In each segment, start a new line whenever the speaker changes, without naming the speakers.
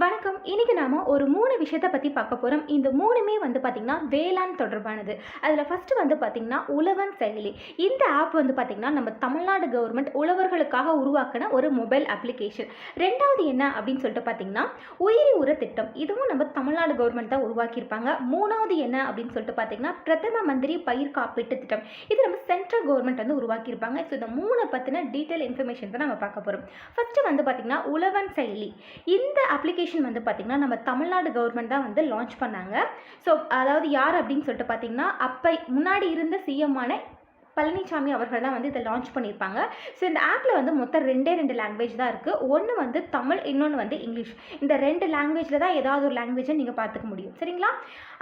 வணக்கம். இன்னைக்கு நாம ஒரு 3 விஷயத்த பத்தி பார்க்க போறோம். இந்த 3மே பார்த்தீங்கன்னா, வேளாண் தொடர்பானது. அதுல ஃபர்ஸ்ட் பார்த்தீங்கன்னா, உழவன் செயலி. இந்த ஆப் பார்த்தீங்கன்னா, நம்ம தமிழ்நாடு கவர்மெண்ட் உழவர்களுக்காக உருவாக்கின ஒரு மொபைல் அப்ளிகேஷன். 2வது என்ன அப்படின்னு சொல்லிட்டு பார்த்தீங்கன்னா, உயிரி உர திட்டம். இதுவும் நம்ம தமிழ்நாடு கவர்மெண்ட் தான் உருவாக்கியிருப்பாங்க. 3வது என்ன அப்படின்னு சொல்லிட்டு பார்த்தீங்கன்னா, பிரதம மந்திரி பயிர் காப்பீட்டு திட்டம். இது நம்ம சென்ட்ரல் கவர்மெண்ட் உருவாக்கியிருப்பாங்க. ஸோ இந்த 3 பத்தின டீட்டெயில் இன்ஃபர்மேஷன் தான் நம்ம பார்க்க போறோம். ஃபர்ஸ்ட் பார்த்தீங்கன்னா, உழவன் செயலி. இந்த அப்ளிகேஷன் பார்த்தீங்கன்னா நம்ம தமிழ்நாடு கவர்மெண்ட் தான் லான்ச் பண்ணாங்க. ஸோ அதாவது யார் அப்படின்னு சொல்லிட்டு பார்த்தீங்கன்னா, அப்போ முன்னாடி இருந்த சிஎம்மான பழனிசாமி அவர்கள் தான் இதை லான்ச் பண்ணியிருப்பாங்க. ஸோ இந்த ஆப்பில் மொத்தம் 2 லாங்குவேஜ் தான் இருக்குது. ஒன்று தமிழ், இன்னொன்று இங்கிலீஷ். இந்த 2 லாங்குவேஜில் தான் ஏதாவது ஒரு லாங்குவேஜை நீங்கள் பார்த்துக்க முடியும். சரிங்களா?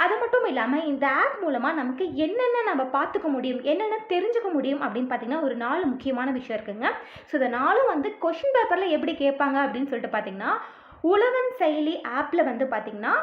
அது மட்டும் இல்லாமல் இந்த ஆப் மூலமாக நமக்கு என்னென்ன நம்ம பார்த்துக்க முடியும், என்னென்ன தெரிஞ்சுக்க முடியும் அப்படின்னு பார்த்தீங்கன்னா, ஒரு 4 முக்கியமான விஷயம் இருக்குங்க. ஸோ இந்த 4 கொஷின் பேப்பரில் எப்படி கேட்பாங்க அப்படின்னு சொல்லிட்டு பார்த்தீங்கன்னா, உழவன் செயலி ஆப்பில் பார்த்தீங்கன்னா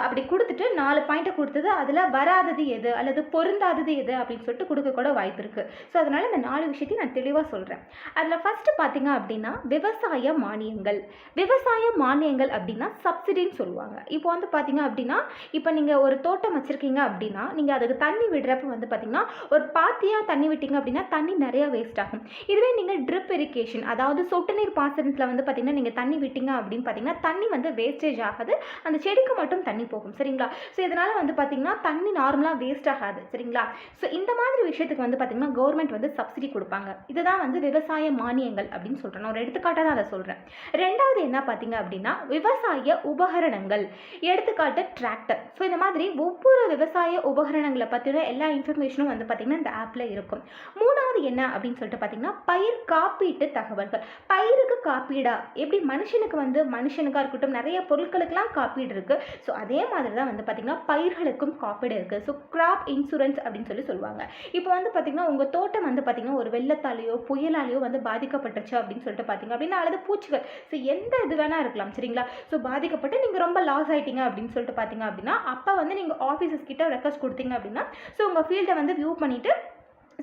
அப்படி கொடுத்துட்டு 4 பாயிண்ட்டை கொடுத்தது அதில் வராதது எது அல்லது பொருந்தாதது எது அப்படின்னு சொல்லிட்டு கொடுக்க கூட வாய்ப்பு இருக்குது. ஸோ அதனால் இந்த 4 விஷயத்தையும் நான் தெளிவாக சொல்கிறேன். அதில் ஃபஸ்ட்டு பார்த்தீங்க அப்படின்னா, விவசாய மானியங்கள். விவசாய மானியங்கள் அப்படின்னா சப்சிடின்னு சொல்லுவாங்க. இப்போ பார்த்தீங்க அப்படின்னா, இப்போ நீங்கள் ஒரு தோட்டம் வச்சுருக்கீங்க அப்படின்னா, நீங்கள் அதுக்கு தண்ணி விடுறப்ப பார்த்தீங்கன்னா, ஒரு பாத்தியாக தண்ணி விட்டீங்க அப்படின்னா தண்ணி நிறையா வேஸ்ட் ஆகும். இதுவே நீங்கள் ட்ரிப் இரிகேஷன், அதாவது சொட்டு நீர் பாசனத்தில் பார்த்தீங்கன்னா நீங்கள் தண்ணி விட்டீங்க அப்படின்னு பார்த்தீங்கன்னா தண்ணி வேஸ்டேஜ் ஆகாது, அந்த செடிக்கு மட்டும் தண்ணி போகும். சரிங்களா? ஸோ இதனால் பார்த்தீங்கன்னா தண்ணி நார்மலாக வேஸ்ட் ஆகாது. சரிங்களா? ஸோ இந்த மாதிரி விஷயத்துக்கு பார்த்தீங்கன்னா கவர்மெண்ட் சப்சிடி கொடுப்பாங்க. இதுதான் விவசாய மானியங்கள் அப்படின்னு சொல்கிறேன். நான் ஒரு எடுத்துக்காட்டாக தான் அதை சொல்கிறேன். 2வது என்ன பார்த்தீங்க அப்படின்னா, விவசாய உபகரணங்கள். எடுத்துக்காட்டு டிராக்டர். ஸோ இந்த மாதிரி ஒவ்வொரு விவசாய உபகரணங்களை பற்றின எல்லா இன்ஃபர்மேஷனும் பார்த்தீங்கன்னா இந்த ஆப்பில் இருக்கும். 3வது என்ன அப்படின்னு சொல்லிட்டு பார்த்தீங்கன்னா, பயிர் காப்பீட்டு தகவல்கள். பயிருக்கு காப்பீடா, எப்படி மனுஷனுக்காக இருக்கட்டும், நிறைய பொருட்களுக்கெல்லாம் காப்பீடு இருக்குது. ஸோ அதே மாதிரி தான் பார்த்தீங்கன்னா பயிர்களுக்கும் காப்பீடு இருக்குது. ஸோ கிராப் இன்சூரன்ஸ் அப்படின்னு சொல்லுவாங்க. இப்போ பார்த்தீங்கன்னா உங்கள் தோட்டம் பார்த்தீங்கன்னா ஒரு வெள்ளத்தாலேயோ புயலாலேயோ பாதிக்கப்பட்டுருச்சு அப்படின்னு சொல்லிட்டு பார்த்தீங்க அப்படின்னா, அல்லது பூச்சிகள், ஸோ எந்த இது வேணா இருக்கலாம். சரிங்களா? ஸோ பாதிக்கப்பட்டு நீங்கள் ரொம்ப லாஸ் ஆகிட்டீங்க அப்படின்னு சொல்லிட்டு பார்த்தீங்க அப்படின்னா, அப்போ நீங்கள் ஆஃபீஸஸ் கிட்ட ரெக்வஸ்ட் கொடுத்தீங்க அப்படின்னா, ஸோ உங்கள் ஃபீல்டை வியூ பண்ணிவிட்டு,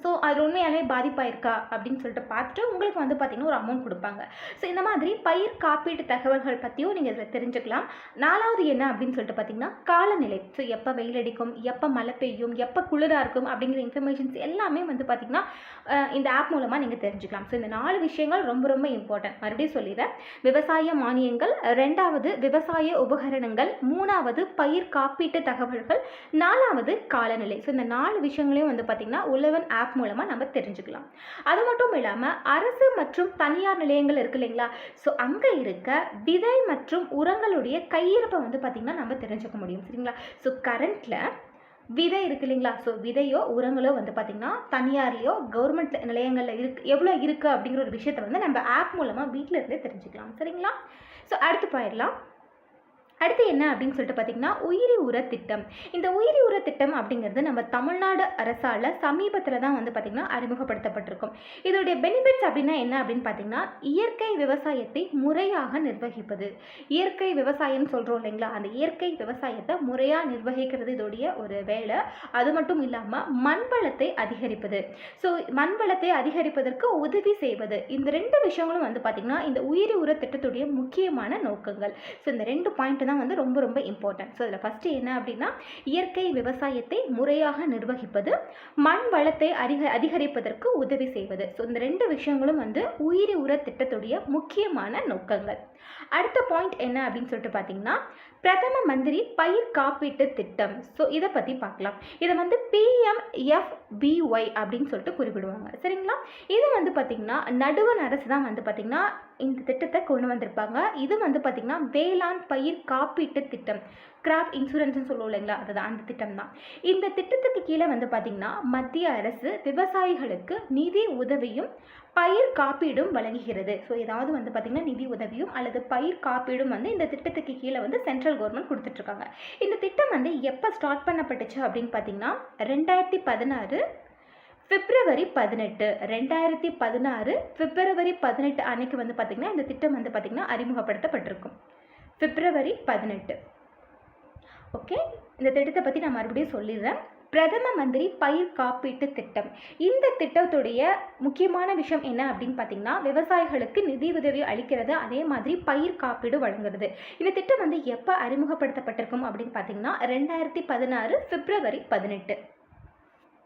ஸோ அது உண்மையாலே பாதிப்பாயிருக்கா அப்படின்னு சொல்லிட்டு பார்த்துட்டு உங்களுக்கு பார்த்தீங்கன்னா ஒரு அமௌண்ட் கொடுப்பாங்க. ஸோ இந்த மாதிரி பயிர் காப்பீட்டு தகவல்கள் பற்றியும் நீங்கள் இதில் தெரிஞ்சுக்கலாம். 4வது என்ன அப்படின்னு சொல்லிட்டு பார்த்தீங்கன்னா, காலநிலை. ஸோ எப்போ வெயில் அடிக்கும், எப்போ மழை பெய்யும், எப்போ குளிராக இருக்கும் அப்படிங்கிற இன்ஃபர்மேஷன்ஸ் எல்லாமே பார்த்தீங்கன்னா இந்த ஆப் மூலமாக நீங்கள் தெரிஞ்சுக்கலாம். ஸோ இந்த 4 விஷயங்கள் ரொம்ப ரொம்ப இம்பார்ட்டன்ட். மறுபடியும் சொல்லிடுறேன். விவசாய மானியங்கள், 2வது விவசாய உபகரணங்கள், 3வது பயிர் காப்பீட்டு தகவல்கள், 4வது காலநிலை. ஸோ இந்த 4 விஷயங்களையும் பார்த்தீங்கன்னா உழவன் ஆப் மூலமாக நம்ம தெரிஞ்சுக்கலாம். அது மட்டும் இல்லாமல் அரசு மற்றும் தனியார் நிலையங்கள் இருக்கு இல்லைங்களா? ஸோ அங்கே இருக்க விதை மற்றும் உரங்களுடைய கையிருப்பை பார்த்தீங்கன்னா நம்ம தெரிஞ்சுக்க முடியும். சரிங்களா? ஸோ கரண்ட்டில் விதை இருக்கு இல்லைங்களா? ஸோ விதையோ உரங்களோ பார்த்தீங்கன்னா தனியார்லையோ கவர்மெண்ட் நிலையங்களில் எவ்வளோ இருக்குது அப்படிங்கிற ஒரு விஷயத்தை நம்ம ஆப் மூலமாக வீட்டில் இருந்தே தெரிஞ்சுக்கலாம். சரிங்களா? ஸோ அடுத்து போயிடலாம். அடுத்து என்ன அப்படின்னு சொல்லிட்டு பார்த்தீங்கன்னா, உயிரி உர திட்டம். இந்த உயிரி உர திட்டம் அப்படிங்கிறது நம்ம தமிழ்நாடு அரசால் சமீபத்தில் தான் பார்த்தீங்கன்னா அறிமுகப்படுத்தப்பட்டிருக்கும். இதோடைய பெனிஃபிட்ஸ் அப்படின்னா என்ன அப்படின்னு பார்த்தீங்கன்னா, இயற்கை விவசாயத்தை முறையாக நிர்வகிப்பது. இயற்கை விவசாயம் சொல்கிறோம் இல்லைங்களா? அந்த இயற்கை விவசாயத்தை முறையாக நிர்வகிக்கிறது இதோடைய ஒரு வேலை. அது மட்டும் இல்லாமல் மண் வளத்தை அதிகரிப்பது. ஸோ மண் வளத்தை அதிகரிப்பதற்கு உதவி செய்வது. இந்த 2 விஷயங்களும் பார்த்தீங்கன்னா இந்த உயிரி உர திட்டத்துடைய முக்கியமான நோக்கங்கள். ஸோ இந்த 2 பாயிண்ட் தான் ரொம்ப ரொம்ப இம்பார்ட்டன்ட். ஸோ இதில் ஃபஸ்ட்டு என்ன அப்படின்னா, இயற்கை விவசாயத்தை முறையாக நிர்வகிப்பது, மண் வளத்தை அதிகரிப்பதற்கு உதவி செய்வது. ஸோ இந்த 2 விஷயங்களும் உயிரி உர திட்டத்துடைய முக்கியமான நோக்கங்கள். அடுத்த பாயிண்ட் என்ன அப்படின்னு சொல்லிட்டு பார்த்தீங்கன்னா, பிரதம மந்திரி பயிர் காப்பீட்டு திட்டம். ஸோ இதை பற்றி பார்க்கலாம். இதை PMFBY அப்படின்னு சொல்லிட்டு குறிப்பிடுவாங்க. சரிங்களா? இது பார்த்தீங்கன்னா நடுவண் அரசு தான் பார்த்தீங்கன்னா இந்த திட்டத்தை கொண்டு வந்திருப்பாங்க. இது பார்த்தீங்கன்னா வேளாண் பயிர் காப்பீட்டு திட்டம், கிராப் இன்சூரன்ஸ்னு சொல்லுவோம் இல்லைங்களா? அதுதான் அந்த திட்டம் தான். இந்த திட்டத்துக்கு கீழே பார்த்தீங்கன்னா மத்திய அரசு விவசாயிகளுக்கு நிதி உதவியும் பயிர் காப்பீடும் வழங்குகிறது. ஸோ ஏதாவது பார்த்தீங்கன்னா நிதி உதவியும் அல்லது பயிர் காப்பீடும் இந்த திட்டத்துக்கு கீழே சென்ட்ரல் கவர்மெண்ட் கொடுத்துட்ருக்காங்க. இந்த திட்டம் எப்போ ஸ்டார்ட் பண்ணப்பட்டுச்சு அப்படின்னு பார்த்தீங்கன்னா 2016 பிப்ரவரி 18, 2016 பிப்ரவரி 18 அன்னைக்கு பார்த்தீங்கன்னா இந்த திட்டம் பார்த்தீங்கன்னா அறிமுகப்படுத்தப்பட்டிருக்கும். பிப்ரவரி 18. ஓகே, இந்த திட்டத்தை பற்றி நான் மறுபடியும் சொல்லிடுறேன். பிரதம மந்திரி பயிர் காப்பீட்டு திட்டம். இந்த திட்டத்துடைய முக்கியமான விஷயம் என்ன அப்படின்னு பார்த்தீங்கன்னா, விவசாயிகளுக்கு நிதி உதவி அளிக்கிறது, அதே மாதிரி பயிர் காப்பீடு வழங்குறது. இந்த திட்டம் எப்போ அறிமுகப்படுத்தப்பட்டிருக்கும் அப்படின்னு பார்த்தீங்கன்னா 2016 பிப்ரவரி 18.